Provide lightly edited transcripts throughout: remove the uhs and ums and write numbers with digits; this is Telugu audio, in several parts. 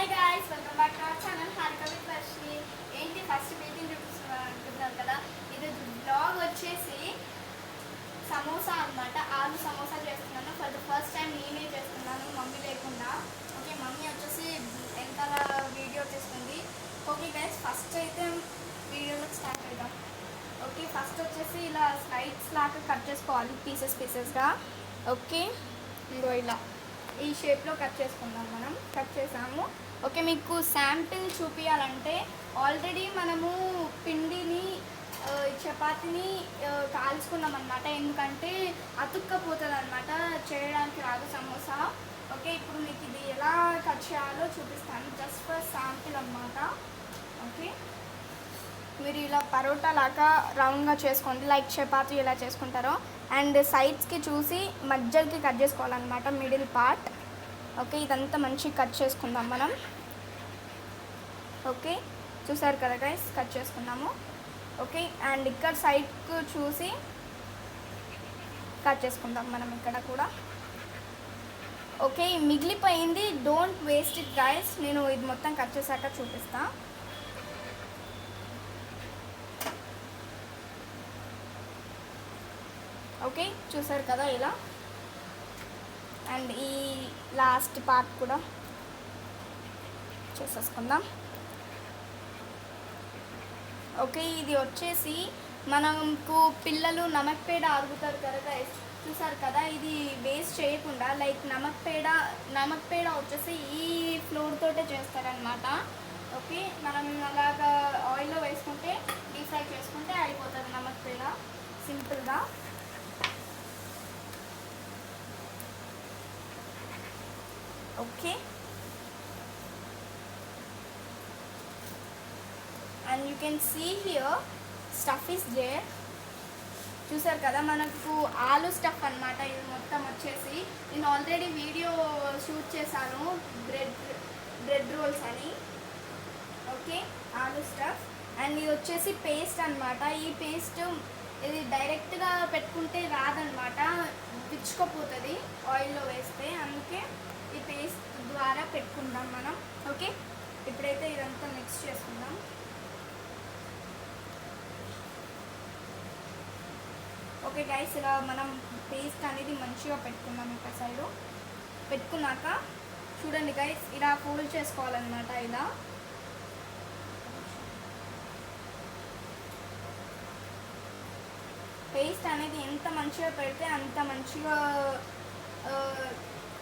Hi guys, welcome back to our channel Harika with Varshini. ఏంటి ఫస్ట్ మీటింగ్ చూపిస్తున్నారు అనుకుంటున్నారు కదా. ఈరోజు బ్లాగ్ వచ్చేసి సమోసా అనమాట. ఆలు సమోసా చేస్తున్నాను. ఫర్ ద ఫస్ట్ టైం నేనే చేస్తున్నాను, మమ్మీ లేకుండా. ఓకే, మమ్మీ వచ్చేసి వెనకాల వీడియో తీస్తుంది. ఓకే గైస్, ఫస్ట్ అయితే వీడియోలోకి స్టార్ట్ చేద్దాం. ఓకే, ఫస్ట్ వచ్చేసి ఇలా స్లైడ్స్ లాగా కట్ చేసుకోవాలి, పీసెస్గా. ఓకే, ఇంకో ఇలా ఈ షేప్లో కట్ చేసుకుందాం. మనం కట్ చేసాము. ఓకే, మీకు శాంపిల్ చూపించాలంటే ఆల్రెడీ మనము పిండిని చపాతీని కాల్చుకున్నాం అనమాట. ఎందుకంటే అతుక్కపోతుంది అనమాట, చేయడానికి రాదు సమోసా. ఓకే, ఇప్పుడు మీకు ఇది ఎలా కట్ చేయాలో చూపిస్తాను, జస్ట్ ఫర్ శాంపిల్ అనమాట. ఓకే, మీరు ఇలా పరోటా లాగా రౌండ్గా చేసుకోండి, లైక్ చపాతీ ఎలా చేసుకుంటారో. అండ్ సైడ్స్కి చూసి మధ్యకి కట్ చేసుకోవాలన్నమాట, మిడిల్ పార్ట్. ఓకే, ఇదంతా మంచిగా కట్ చేసుకుందాం మనం. ఓకే, చూసారు కదా గైస్, కట్ చేసుకున్నాము. ఓకే, అండ్ ఇక్కడ సైడ్కు చూసి కట్ చేసుకుందాం మనం ఇక్కడ కూడా. ఓకే, మిగిలిపోయింది, డోంట్ వేస్ట్ ఇట్ గైస్. నేను ఇది మొత్తం కట్ చేశాక చూపిస్తాను. ఓకే, చూసారు కదా ఇలా. అండ్ ఈ లాస్ట్ పార్ట్ కూడా చేసేసుకుందాం. ఓకే, ఇది వచ్చేసి మనకు పిల్లలు నమక్ పేడ అరుగుతారు కదా, చూసారు కదా. ఇది వేస్ట్ చేయకుండా లైక్ నమక్ పేడ వచ్చేసి ఈ ఫ్లోర్ తోటే చేస్తారనమాట. ఓకే, మనం అలాగా ఆయిల్లో వేసుకుంటే డీప్ ఫ్రై చేసుకుంటే అయిపోతుంది నమక్ పేడ సింపుల్గా. Okay, and you can see here stuff is there. చూసారు కదా, మనకు ఆలు స్టఫ్ అనమాట. ఇది మొత్తం వచ్చేసి నేను ఆల్రెడీ వీడియో షూట్ చేశాను, బ్రెడ్ రోల్స్ అని. ఓకే, ఆలు స్టఫ్. అండ్ ఇది వచ్చేసి పేస్ట్ అనమాట. ఈ పేస్ట్ ఇది డైరెక్ట్గా పెట్టుకుంటే రాదనమాట, పిచ్చుకపోతుంది ఆయిల్లో వేస్తే. అందుకే ఈ పేస్ట్ ద్వారా పెట్టుకుందాం మనం. ఓకే, ఇప్పుడైతే ఇదంతా మిక్స్ చేసుకుందాం. ఓకే గైస్, ఇలా మనం పేస్ట్ అనేది మంచిగా పెట్టుకుందాం. ఇక్కడ సైడు పెట్టుకున్నాక చూడండి గైస్, ఇలా ఫోల్డ్ చేసుకోవాలన్నమాట. ఇలా పేస్ట్ అనేది ఎంత మంచిగా పెడితే అంత మంచిగా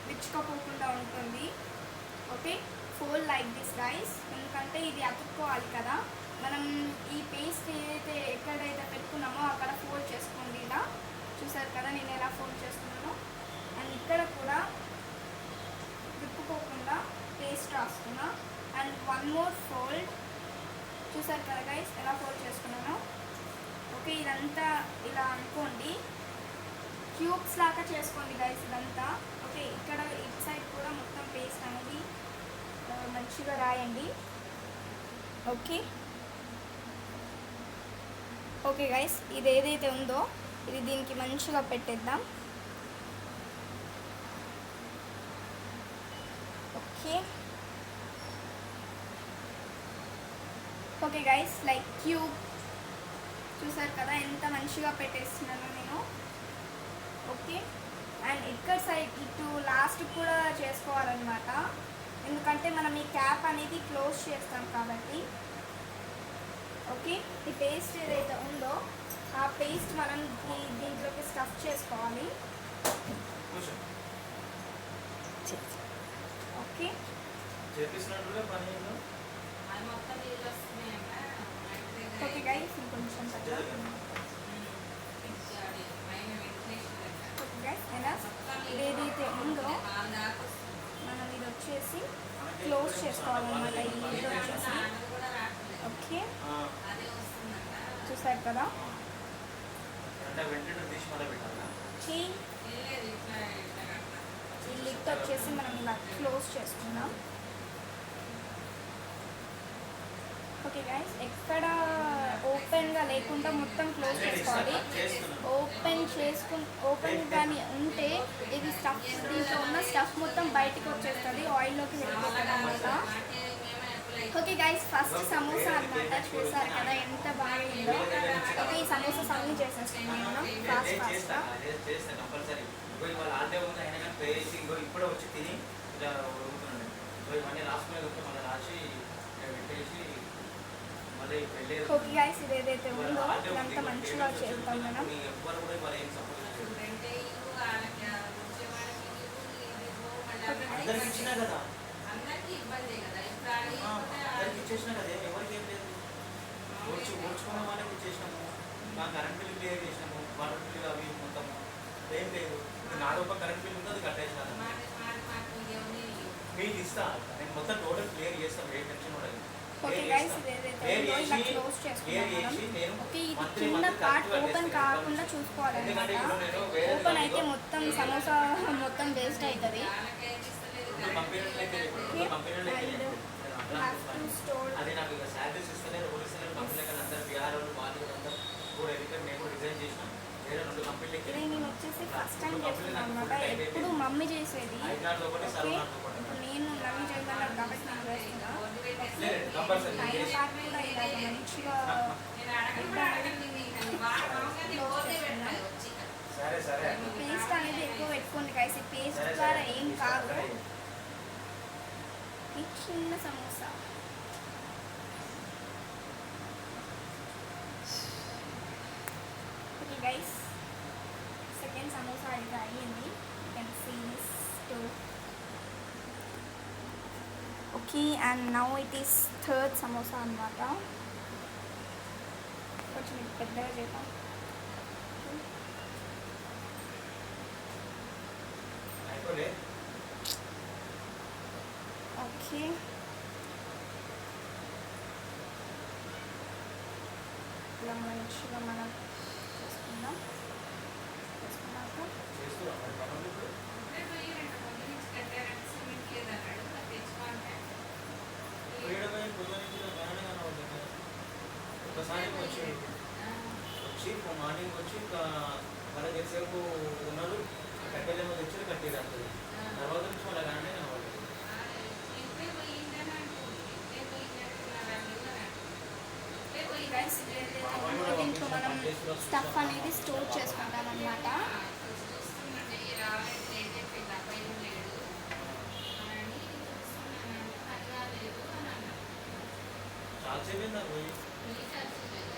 పిచ్చుకోకుండా ఉంటుంది. Okay, fold like this guys, ఎందుకంటే ఇది అతుక్కోవాలి కదా. మనం ఈ పేస్ట్ ఏదైతే ఎక్కడైతే పెట్టుకున్నామో అక్కడ ఫోల్డ్ చేసుకోండి ఇలా. చూసారు కదా నేను ఎలా ఫోల్డ్ చేస్తున్నానో. అండ్ ఇక్కడ కూడా తిప్పుకోకుండా పేస్ట్ రాస్తున్నా. And one more fold. చూసారు కదా గైస్ ఎలా ఫోల్డ్ చేసుకున్నానో. ఓకే, ఇదంతా ఇలా అనుకోండి, క్యూబ్స్ లాగా చేసుకోండి గైస్ ఇదంతా. ఓకే, ఇక్కడ ఇటు సైడ్ కూడా మొత్తం పేస్ట్ అనేది మంచిగా రాయండి. ఓకే ఓకే గైస్, ఇది ఏదైతే ఉందో ఇది దీనికి మంచిగా పెట్టేద్దాం. Okay okay guys, like cube. చూసారు కదా ఎంత మంచిగా పెట్టేస్తున్నాను నేను. ఓకే, అండ్ ఇక్కడ సైడ్ ఇటు లాస్ట్ కూడా చేసుకోవాలన్నమాట, ఎందుకంటే మనం ఈ క్యాప్ అనేది క్లోజ్ చేస్తాం కాబట్టి. ఓకే, ఈ పేస్ట్ ఏదైతే ఉందో ఆ పేస్ట్ మనం దీంట్లోకి స్టఫ్ చేసుకోవాలి. ఓకే ఓకే గైస్, ఇంకొంచెం ఏదైతే ఉందో మనం ఇది వచ్చేసి క్లోజ్ చేసుకోవాలన్నమాట, ఈ లిడ్ వచ్చేసి. ఓకే, చూసారు కదా. ఈ లిడ్ వచ్చేసి మనం ఇలా క్లోజ్ చేసుకుందాం. ఓకే గైస్, ఎక్కడ ఓపెన్గా లేకుండా మొత్తం క్లోజ్ చేసుకోవాలి. ఓపెన్ కానీ ఉంటే ఇది స్టఫ్, దీంట్లో ఉన్న స్టఫ్ మొత్తం బయటకు వచ్చేస్తుంది, ఆయిల్లోకి వెళ్ళిపోతుంది అనమాట. ఓకే గైస్, ఫస్ట్ సమోసా అన్నమాట. చూసారు కదా ఎంత బాగుందో. ఓకే, ఈ సమోసాస్ అన్నీ చేసేస్తున్నాను ఫాస్ట్ ఫాస్ట్గా. కంపల్సరీ ఇవాళ ఆల్డే ఉంది అయినా కానీ వేసి ఇప్పుడే వచ్చి తిని ఇలా ఉడుకుతున్నాడు. ఇవన్నీ రాసుకునే మళ్ళీ రాసి పెట్టేసి మళ్ళీ వెళ్ళేది. ఓకే గైస్, ఇది ఏదైతే ఉందో ఇదంతా మంచిగా చేస్తాం మనం. ఎవ్వరు కూడా ఇవాళ ఏం సపోర్ట్ అందరికి ఇచ్చినా కదా, అందరికి ఇచ్చేసినా కదా, ఎవరికి ఏం లేదు. ఓడ్చుకున్న వాళ్ళకి ఇచ్చేసినాము. మా కరెంట్ బిల్లు క్లియర్ చేసినాము, వాటర్ బిల్లు అవి మొత్తం ఏం లేదు. నాది ఒక కరెంట్ బిల్ ఉంది, అది కట్టేసినాను. మీకు ఇస్తా, నేను మొత్తం టోటల్ క్లియర్ చేస్తాను. ఏ టెన్షన్ కూడా లేదు. ఓకే గైస్, ఇది ఏదైతే ఉందో ఇలా క్లోజ్ చేసుకున్నాం మనం. ఓకే, ఇది కింద పార్ట్ ఓపెన్ కాకుండా చూసుకోవాలన్నమాట. ఓపెన్ అయితే మొత్తం సమోసా మొత్తం వేస్ట్ అవుతుంది. అది నాకు ఇక శాలరీస్ ఇస్తలేదు, పోలీసులు కంపెనీలు అందరూ బీహార్ వాళ్ళు వాళ్ళు అందరూ కూడా ఎడిటర్ మేము కూడా రిజైన్ చేసినాం. వేరే 2 కంపెనీలకి ఇది నేను వచ్చేసి ఫస్ట్ టైం చేస్తున్నాను అనమాట. ఎప్పుడు మమ్మీ చేసేది. ఓకే, ఇప్పుడు నేను మమ్మీ చేయమన్నాను కాబట్టి నేను చేస్తున్నా. అయిన పార్ట్ కూడా ఇలా మంచిగా పేస్ట్ అనేది ఎక్కువ పెట్టుకోండి గైస్. ఈ పేస్ట్ ద్వారా ఏం కాదు. ఈ చిన్న samosa okay guys, second samosa అయితే అయ్యింది. You can see this too. Okay, and now it is third samosa అన్నమాట. కొంచెం ఇది పెద్దగా చేద్దాం. ఓకే, ఇలా మంచిగా మనం చేసుకున్నాక ఒకసారి వచ్చి మార్నింగ్ వచ్చి మన చేసేపు ఉన్నారు, కట్టెలేమో తెచ్చి కట్టేది. తర్వాత నుంచి వాళ్ళ కానీ దీంట్లో మనం స్టఫ్ అనేది స్టోర్ చేసుకుంటాం అన్నమాట. చాలా చెప్పిందా పోయి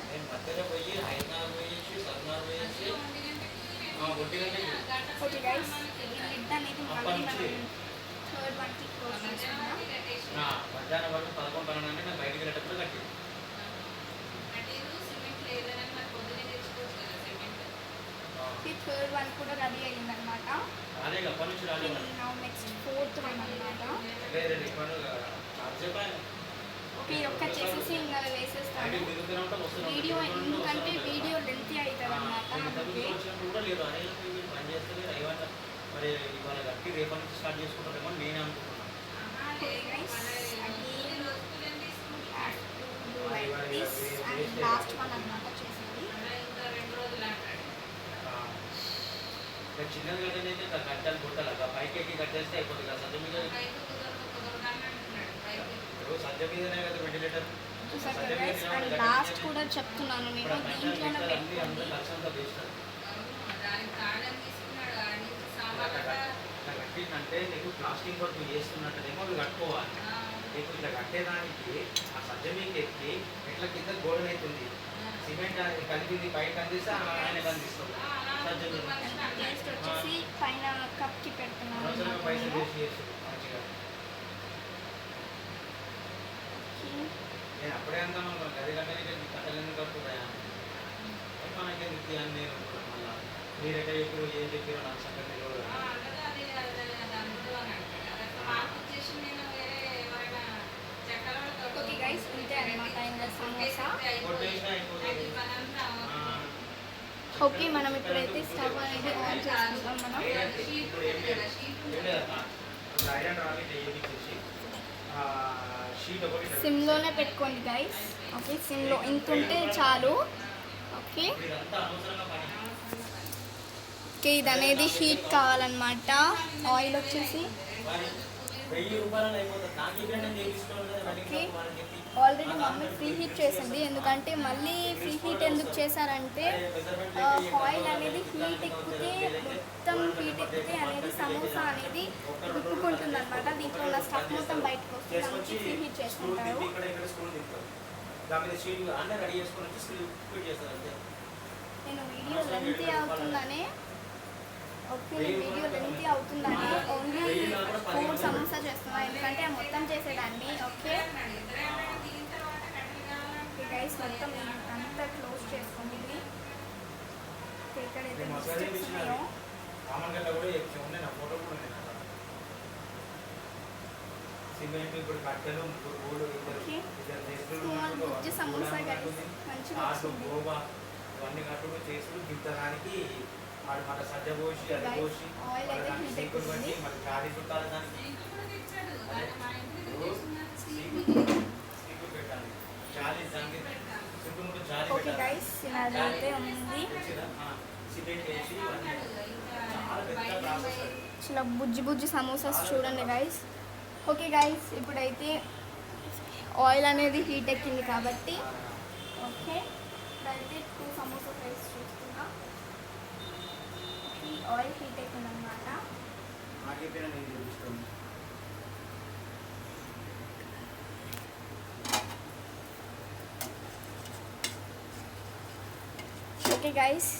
నేను మధ్యలో పోయి హైదరాబాద్ పోయేసి సర్నార్ పోయేసి ఓకే గైస్, ఈ లిడ్ అనేది మళ్ళీ మనం థర్డ్ వన్కి క్లోజ్ చేసుకున్నాం. మధ్యాహ్నం వరకు 11 అంటే నాకు బయటికి వెళ్ళేటప్పుడు కట్టి థర్డ్ వన్ కూడా రెడీ అయ్యింది అనమాట. నెక్స్ట్ ఫోర్త్ వన్ అనమాట. ఓకే, ఒక్క చేసేసి ఇంకా వేసేస్తాను. వీడియో ఎందుకంటే వీడియో లెంతీ అవుతుంది అనమాట. మరి ఇవాళ కట్టి రేపటి నుంచి స్టార్ట్ చేసుకుంటారేమో నేనే అనుకుంటున్నాను. లాస్ట్ వన్ అనమాట చేసేది. చిన్నది కట్టేది కట్టాలి కొట్టాలి, పైకి ఎక్కి కట్టేస్తే అయిపోతుంది కదా. సజ్జ మీద సజ్జ మీదనే కదా వెంటిలేటర్. లాస్ట్ కూడా చెప్తున్నాను నేను, దీంట్లోనే పెట్టుకోండి. కట్టిందంటే నీకు ప్లాస్టిక్ వర్క్ చేస్తున్నట్టేమో అవి కట్టుకోవాలి. నీకు ఇట్లా కట్టేదానికి ఆ సజ్జ మీకు ఎక్కి ఎట్లా కింద గోడన అవుతుంది. సిమెంట్ కలిపి పైకి అందిస్తే ఆయన కనిపిస్తుంది. సజ్జ వచ్చేసి పైన కప్కి పెడుతున్నాను. పైసలు వేసి చేస్తుంది మంచిగా. నేను అప్పుడే అందాను గది కంటే కట్టలు ఎందుకు కట్టుకున్నాయా మనకి నిత్య అని నేను మళ్ళీ మీరెక్కడ చెప్పారు ఏం చెప్పారో నాకు సంగతి తెలియదు. ఓకే గైస్, ఇంతే అనమాట ఇంకా సమోసా. ఓకే, మనం ఇప్పుడైతే స్టవ్ అనేది ఆన్ చేసుకుంటాం. మనం సిమ్లోనే పెట్టుకోండి గైస్. ఓకే, సిమ్లో ఇంత ఉంటే చాలు. ఓకే ఓకే, ఇది అనేది హీట్ కావాలన్నమాట. ఆయిల్ వచ్చేసి రూపాయలు అయిపోతుంది. నాకు ఇక్కడ నేను చేయించుకోవాలి కదా, మళ్ళీ ఓకే. ఇంకొక వాళ్ళకి చెప్పి ఆల్రెడీ మమ్మీ ఫ్రీ హీట్ చేసింది, ఎందుకంటే మళ్ళీ ఫ్రీ హీట్ ఎందుకు చేశారంటే ఆయిల్ అనేది హీట్ ఎక్కితే మొత్తం హీట్ ఎక్కితే అనేది సమోసా అనేది విప్పుకుంటుంది అనమాట. దీంట్లో ఉన్న స్టఫ్ మొత్తం బయటకు వస్తుంది, అందుకే ఫ్రీ హీట్ చేసుకుంటారు. ఇక్కడ ఇక్కడ స్కూల్ తింటారు. దాని మీద షీట్ అన్నీ రెడీ చేసుకొని వచ్చి స్కూల్ ఫిట్ చేస్తారు అంతే. నేను వీడియో లెంతీ అవుతుందనే అవుతుందని ఓన్లీ 4 సమోసా చేస్తున్నాను, ఎందుకంటే మొత్తం చేసేదాన్ని. ఓకే గైస్, మొత్తం అంతా క్లోజ్ చేసుకోండి. ఎక్కడైతే మిస్టేక్స్ ఉన్నాయో కామన్గా కూడా ఉన్నాయి, నా ఫోటో కూడా ఉన్నాయి. సిమెంట్ ఇప్పుడు కట్టెలు మూడు స్మాల్ బుజ్జి సమోసా గైస్ మంచిగా వచ్చింది. గోవా ఇవన్నీ కట్టుడు చేసుడు దించడానికి వాడు మన సజ్జ పోసి అది పోసి ఆయిల్ అయితే హీట్ సీకులు ఎక్కుతుంది. బట్టి మళ్ళీ చారీ చుట్టాలి, దానికి సీకులు పెట్టాలి, చాలీ దానికి చుట్టూ ముట్టు చాలీ ఓకే పెట్టాలి. గైస్, ఇలా అయితే ఉంది. సిమెంట్ వేసి ఇవన్నీ చాలా పెద్ద ప్రాసెస్ అది. చాలా బుజ్జి బుజ్జి సమోసాస్ చూడండి గైస్. ఓకే గైస్, ఇప్పుడైతే ఆయిల్ అనేది హీట్ ఎక్కింది కాబట్టి ఓకే ఇప్పుడైతే 2 సమోసా ఫ్రైస్ చూస్తున్నా. ఈ ఆయిల్ హీట్ ఎక్కింది అనమాట. నాకైతే నేను చూపిస్తాను. ఓకే గైస్,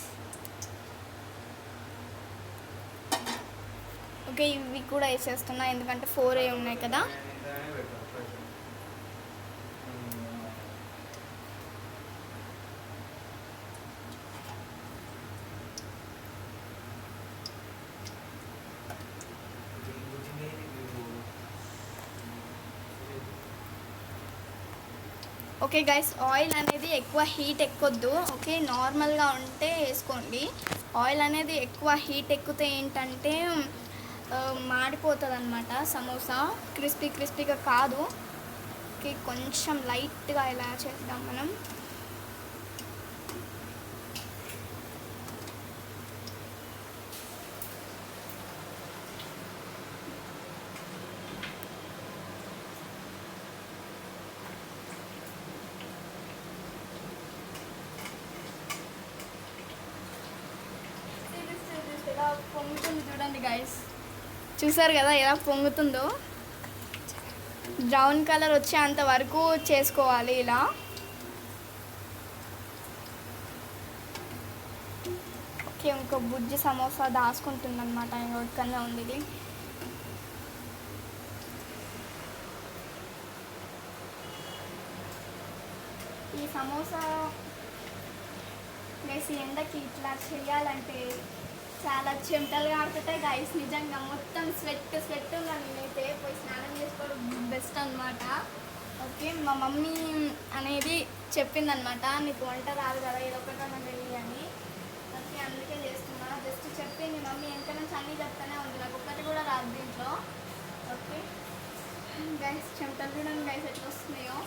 ఓకే ఇవి కూడా వేసేస్తున్నా, ఎందుకంటే 4 ఉన్నాయి కదా. ఓకే గైస్, ఆయిల్ అనేది ఎక్కువ హీట్ ఎక్కొద్దు. ఓకే, నార్మల్గా ఉంటే వేసుకోండి. ఆయిల్ అనేది ఎక్కువ హీట్ ఎక్కితే ఏంటంటే మాడిపోతుంది అనమాట సమోసా, క్రిస్పీగా కాదు. ఓకే, కొంచెం లైట్గా ఇలా చేద్దాం మనం. ఎలా పొంగుతుంది చూడండి గైస్, చూసారు కదా ఎలా పొంగుతుందో. బ్రౌన్ కలర్ వచ్చేంత వరకు చేసుకోవాలి ఇలా. ఓకే, ఇంకో బుజ్జి సమోసా దాచుకుంటుంది అనమాట, ఇంకొకనే ఉంది ఇది. ఈ సమోసా వేసి ఎండకి ఇట్లా చేయాలంటే చాలా చెమటలు కాడుతుంటాయి గైస్, నిజంగా మొత్తం స్వెట్ ఉందా. నేనైతే పోయి స్నానం చేసుకోవడం బెస్ట్ అనమాట. ఓకే, మా మమ్మీ అనేది చెప్పిందనమాట, నీకు వంట రాదు కదా ఏదో ఒకటి వెళ్ళి అని. ఓకే, అందుకే చేస్తున్నా. జస్ట్ చెప్పింది మమ్మీ, వెనక నుంచి అన్నీ చెప్తానే ఉంది, నాకు ఒక్కటి కూడా రాదు దీంట్లో. ఓకే గైస్, చెమటలు చూడండి గైస్ ఎట్లా వస్తున్నాయో.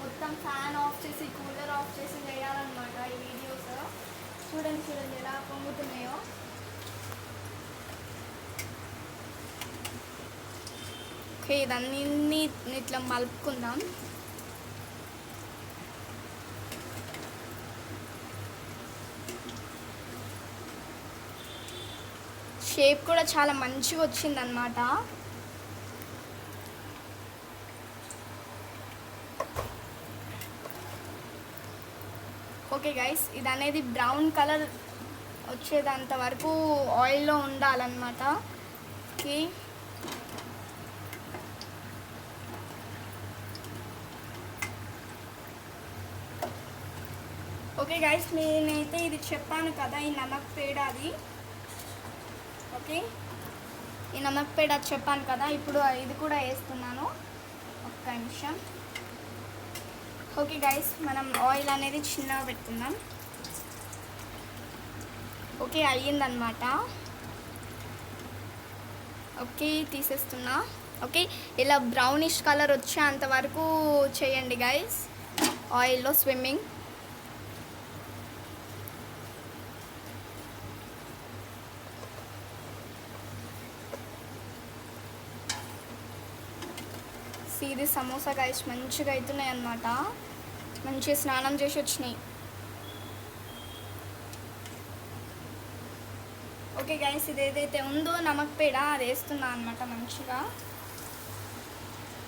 మొత్తం ఫ్యాన్ ఆఫ్ చేసి కూలర్ ఆఫ్ చేసి చేయాలన్నమాట ఈ వీడియోస్. చూడండి ఎలా పొంగుతున్నాయో. ఓకే, ఇదన్నీ ఇట్లా మలుపుకుందాం. షేప్ కూడా చాలా మంచిగా వచ్చిందన్నమాట. ఓకే గైస్, ఇది అనేది బ్రౌన్ కలర్ వచ్చేదంత వరకు ఆయిల్లో ఉండాలన్నమాట. ఓకే, ఓకే గైస్, నేనైతే ఇది చెప్పాను కదా, ఈ నమక్ పేడాది. ఓకే, ఈ నమక్ పేడ చెప్పాను కదా, ఇప్పుడు ఇది కూడా వేస్తున్నాను. ఒక్క నిమిషం. ఓకే గైస్, మనం ఆయిల్ అనేది చిన్నగా పెట్టుకుందాం. ఓకే, అయ్యిందనమాట. ఓకే, తీసేస్తున్నా. ఓకే, ఇలా బ్రౌనిష్ కలర్ వచ్చేంత వరకు చేయండి గైస్ ఆయిల్లో స్విమ్మింగ్. ఇది సమోసా గైస్ మంచిగా అవుతున్నాయి అన్నమాట. మంచిగా స్నానం చేసి వచ్చినాయి. ఓకే గైస్, ఇది ఏదైతే ఉందో నమక్ పేడ అది వేస్తున్నా అనమాట మంచిగా.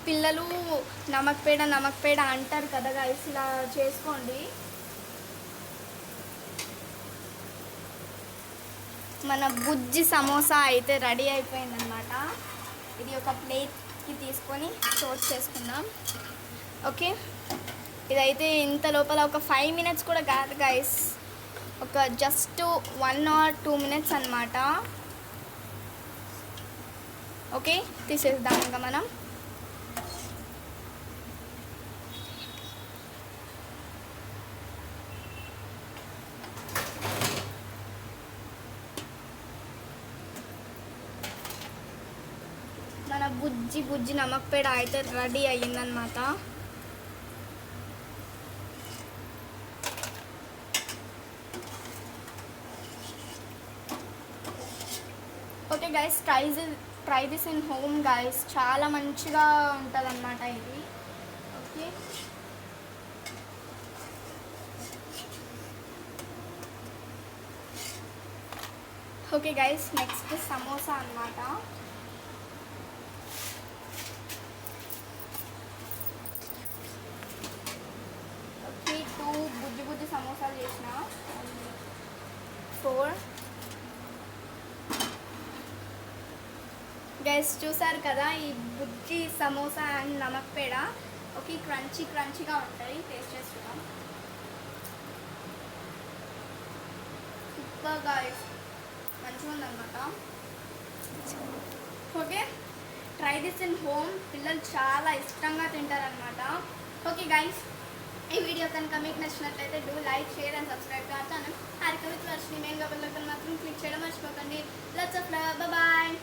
పిల్లలు నమక్ పేడ అంటారు కదా గైస్, ఇలా చేసుకోండి. మన బుజ్జి సమోసా అయితే రెడీ అయిపోయిందనమాట. ఇది ఒక ప్లేట్కి తీసుకొని స్టోర్ చేసుకుందాం. ఓకే, ఇదైతే ఇంత లోపల ఒక 5 minutes కూడా కాదు గైస్, ఒక జస్ట్ 1 or 2 minutes అన్నమాట. ఓకే, తీసేద్దాం ఇంకా మనం. మన బుజ్జి నమక్ పేడ అయితే రెడీ అయ్యిందనమాట. Okay guys, try this in home guys. చాలా మంచిగా ఉంటుంది అన్నమాట ఇది. Okay, okay guys, next samosa అన్నమాట. ఓకే, 2 బుజ్జి సమోసాలు చేసిన, 4 గైస్. చూసారు కదా ఈ బుజ్జి సమోసా అండ్ నమక్ పేడ. ఓకే, క్రంచీగా ఉంటాయి. టేస్ట్ చేస్తున్నాం. సూపర్ గైస్, మంచిగా ఉందన్నమాట. Okay, try this in home. పిల్లలు చాలా ఇష్టంగా తింటారనమాట. ఓకే గైస్, ఈ వీడియో కనుక మీకు నచ్చినట్లయితే do like, share and subscribe to our channel Harika with Varshini. మెయిన్ గబల్ మాత్రం క్లిక్ చేయడం మర్చిపోకండి. Lots of love, bye.